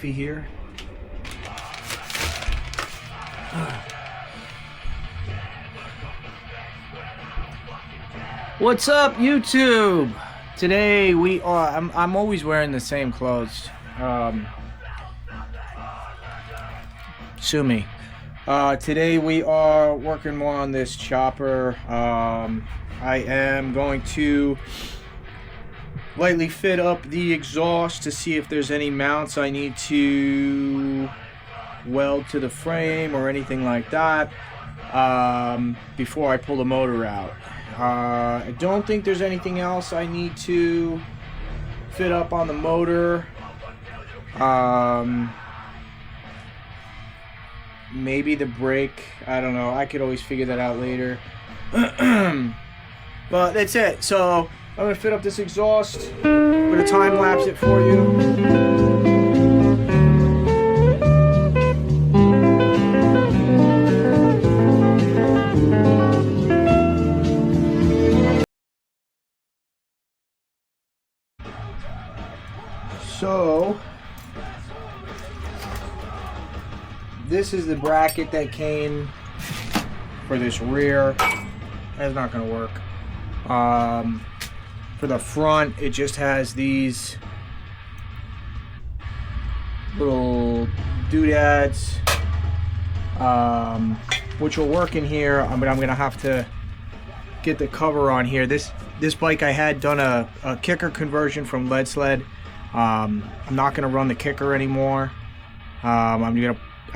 coffee here. What's up, YouTube? Today we are. I'm always wearing the same clothes. Sue me. Today we are working more on this chopper. I am going to lightly fit up the exhaust to see if there's any mounts I need to weld to the frame or anything like that before I pull the motor out. I don't think there's anything else I need to fit up on the motor. Maybe the brake. I don't know. I could always figure that out later. But that's it. So I'm going to fit up this exhaust. I'm going to time lapse it for you. So this is the bracket that came for this rear. That's not going to work. For the front, it just has these little doodads, which will work in here, but I'm going to have to get the cover on here. This bike I had done a kicker conversion from lead sled. I'm not going to run the kicker anymore. I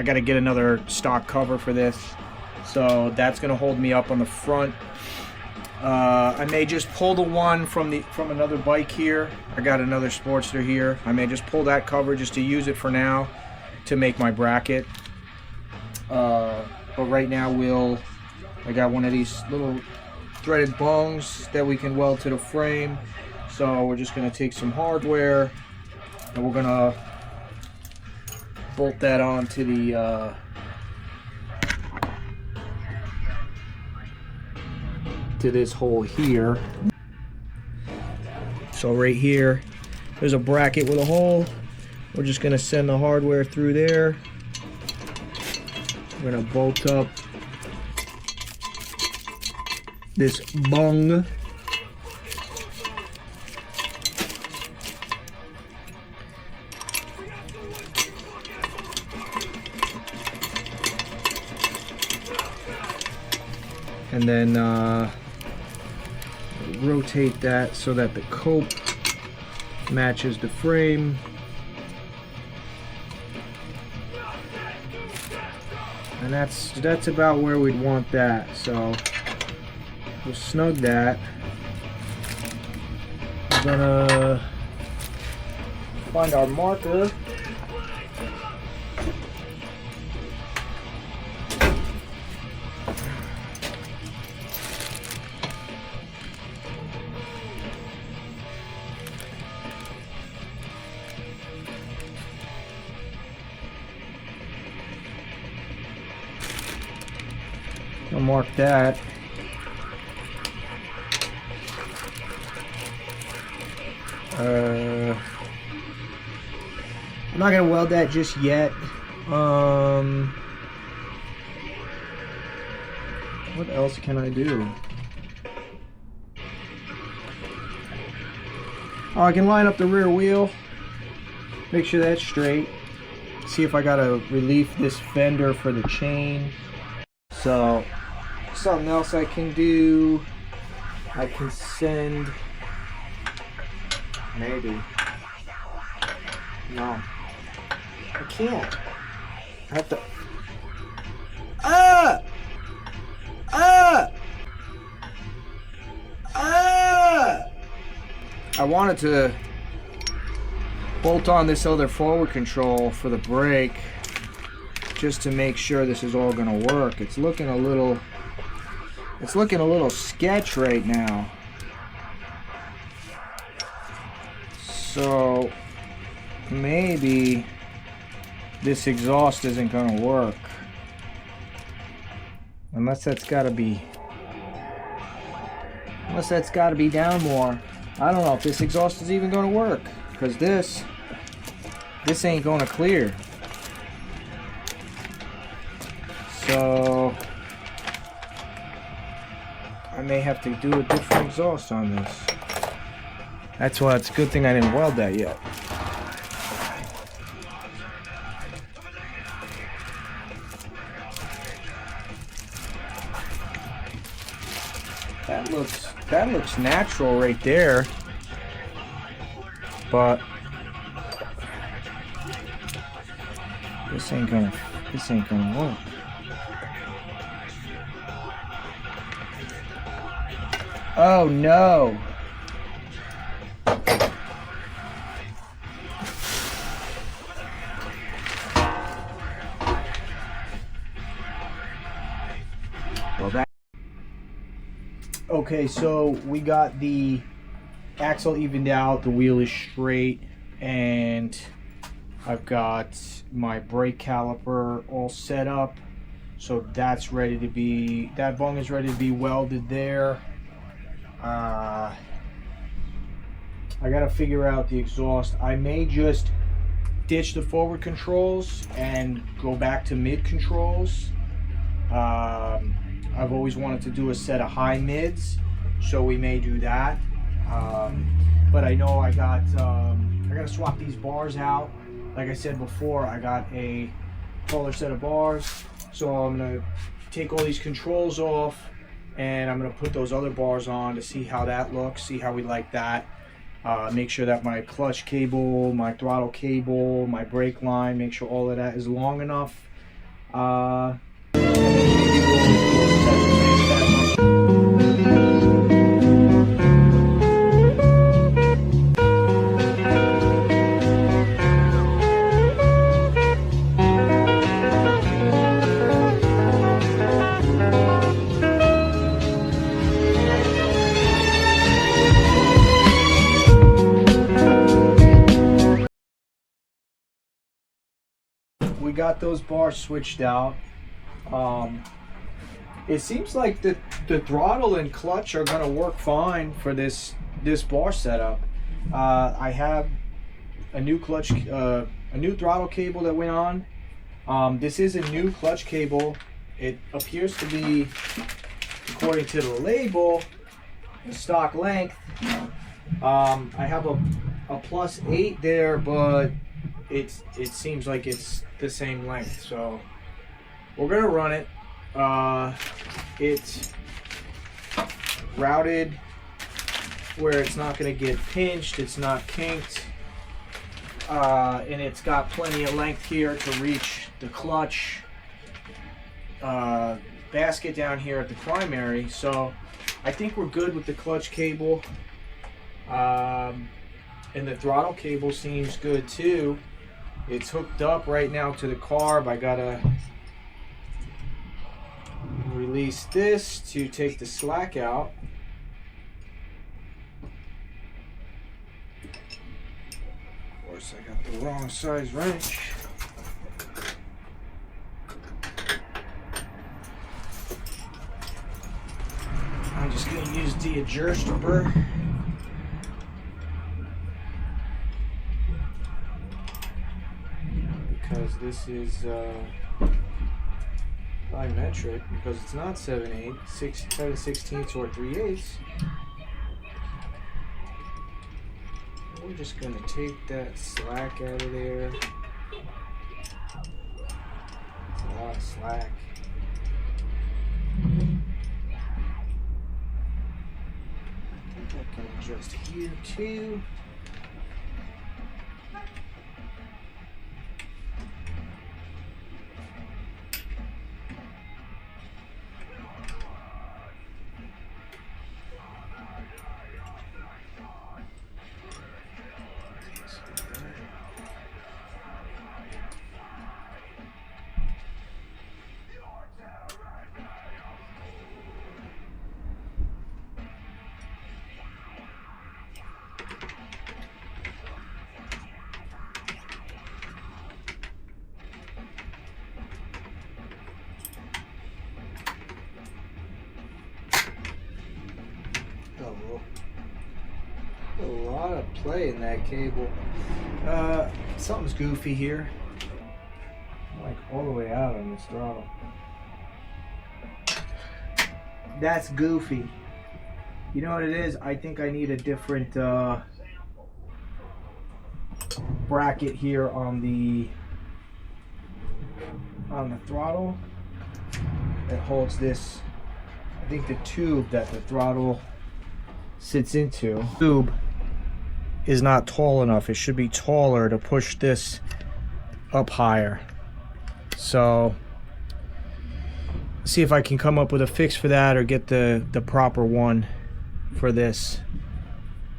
got to get another stock cover for this, so that's going to hold me up on the front. I may just pull the one from another bike here. I got another Sportster here. I may just pull that cover just to use it for now to make my bracket. But right now I got one of these little threaded bungs that we can weld to the frame. So we're just going to take some hardware and we're going to bolt that onto the to this hole here. So right here there's a bracket with a hole. We're just going to send the hardware through there. We're going to bolt up this bung. And then rotate that so that the cope matches the frame. And that's about where we'd want that. So we'll snug that. We're gonna find our marker. I'll mark that. I'm not gonna weld that just yet. What else can I do? Oh, I can line up the rear wheel, make sure that's straight, see if I gotta relief this fender for the chain. So something else I can do, I can send, maybe, no, I can't, I have to, I wanted to bolt on this other forward control for the brake just to make sure this is all gonna work. It's looking a little sketch right now. So maybe this exhaust isn't gonna work. Unless that's gotta be down more. I don't know if this exhaust is even gonna work, because this this ain't gonna clear. So I may have to do a different exhaust on this. That's why it's a good thing I didn't weld that yet. That looks natural right there, but this ain't gonna work. Oh no. Well, that. Okay, so we got the axle evened out, the wheel is straight, and I've got my brake caliper all set up. So that's ready to be, that bung is ready to be welded there. I gotta figure out the exhaust. I may just ditch the forward controls and go back to mid controls. I've always wanted to do a set of high mids, so we may do that. But I know I gotta swap these bars out. Like I said before, I got a taller set of bars, so I'm gonna take all these controls off and I'm gonna put those other bars on to see how that looks, see how we like that. Make sure that my clutch cable, my throttle cable, my brake line, make sure all of that is long enough. We got those bars switched out. It seems like the throttle and clutch are gonna work fine for this bar setup. I have a new clutch, a new throttle cable that went on. This is a new clutch cable. It appears to be, according to the label, the stock length. I have a +8 there, but it seems like it's the same length, so we're gonna run it. It's routed where it's not gonna get pinched, it's not kinked, and it's got plenty of length here to reach the clutch basket down here at the primary. So I think we're good with the clutch cable, and the throttle cable seems good too. It's hooked up right now to the carb. I gotta release this to take the slack out. Of course, I got the wrong size wrench. I'm just gonna use the adjuster. Because this is diametric, because it's not 7/8, 7/16 or 3/8. We're just gonna take that slack out of there. It's a lot of slack. I think I can adjust here too. A lot of play in that cable. Something's goofy here. Like all the way out on this throttle. That's goofy. You know what it is? I think I need a different bracket here on the throttle that holds this. I think the tube that the throttle sits into, tube is not tall enough. It should be taller to push this up higher. So see if I can come up with a fix for that or get the proper one for this.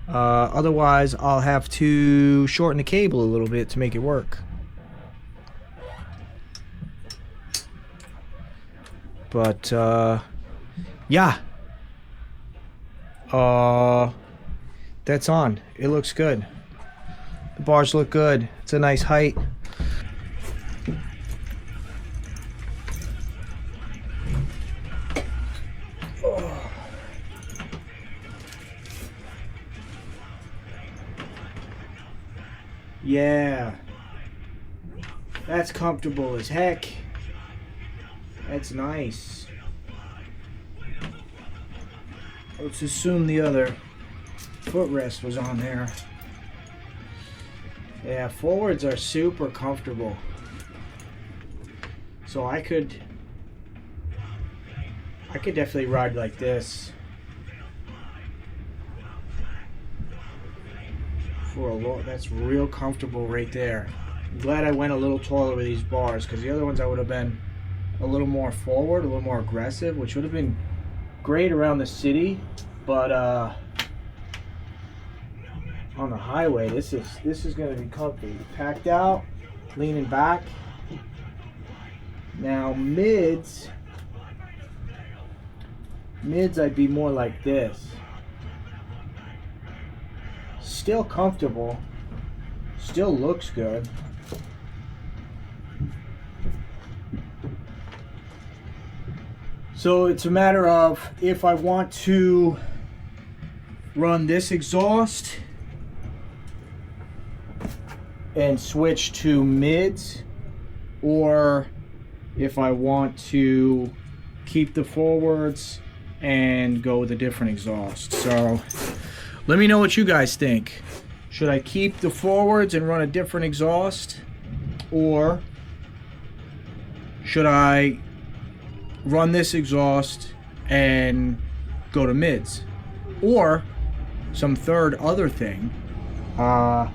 Otherwise I'll have to shorten the cable a little bit to make it work. But yeah, that's on. It looks good. The bars look good. It's a nice height. Yeah, that's comfortable as heck. That's nice. Let's assume the other footrest was on there. Yeah, forwards are super comfortable. So I could definitely ride like this for a lot. That's real comfortable right there. I'm glad I went a little taller with these bars, because the other ones I would have been a little more forward, a little more aggressive, which would have been great around the city, but on the highway, this is going to be comfy. Packed out, leaning back. Now mids I'd be more like this. Still comfortable, still looks good. So it's a matter of if I want to run this exhaust and switch to mids, or if I want to keep the forwards and go with a different exhaust. So let me know what you guys think. Should I keep the forwards and run a different exhaust, or should I run this exhaust and go to mids? Or some other thing, I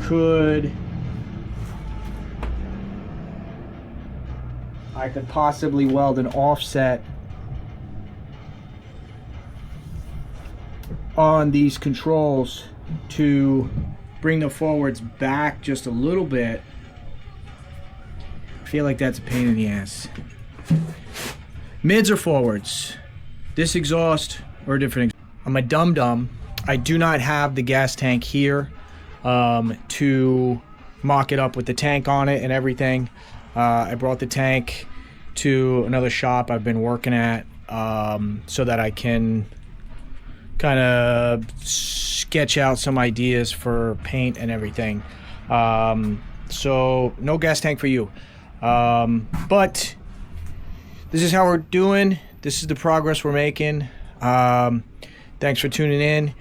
could possibly weld an offset on these controls to bring the forwards back just a little bit. I feel like that's a pain in the ass. Mids or forwards? This exhaust or a different exhaust? I'm a dum-dum. I do not have the gas tank here to mock it up with the tank on it and everything. I brought the tank to another shop I've been working at so that I can kind of sketch out some ideas for paint and everything. So no gas tank for you. But this is how we're doing. This is the progress we're making. Thanks for tuning in.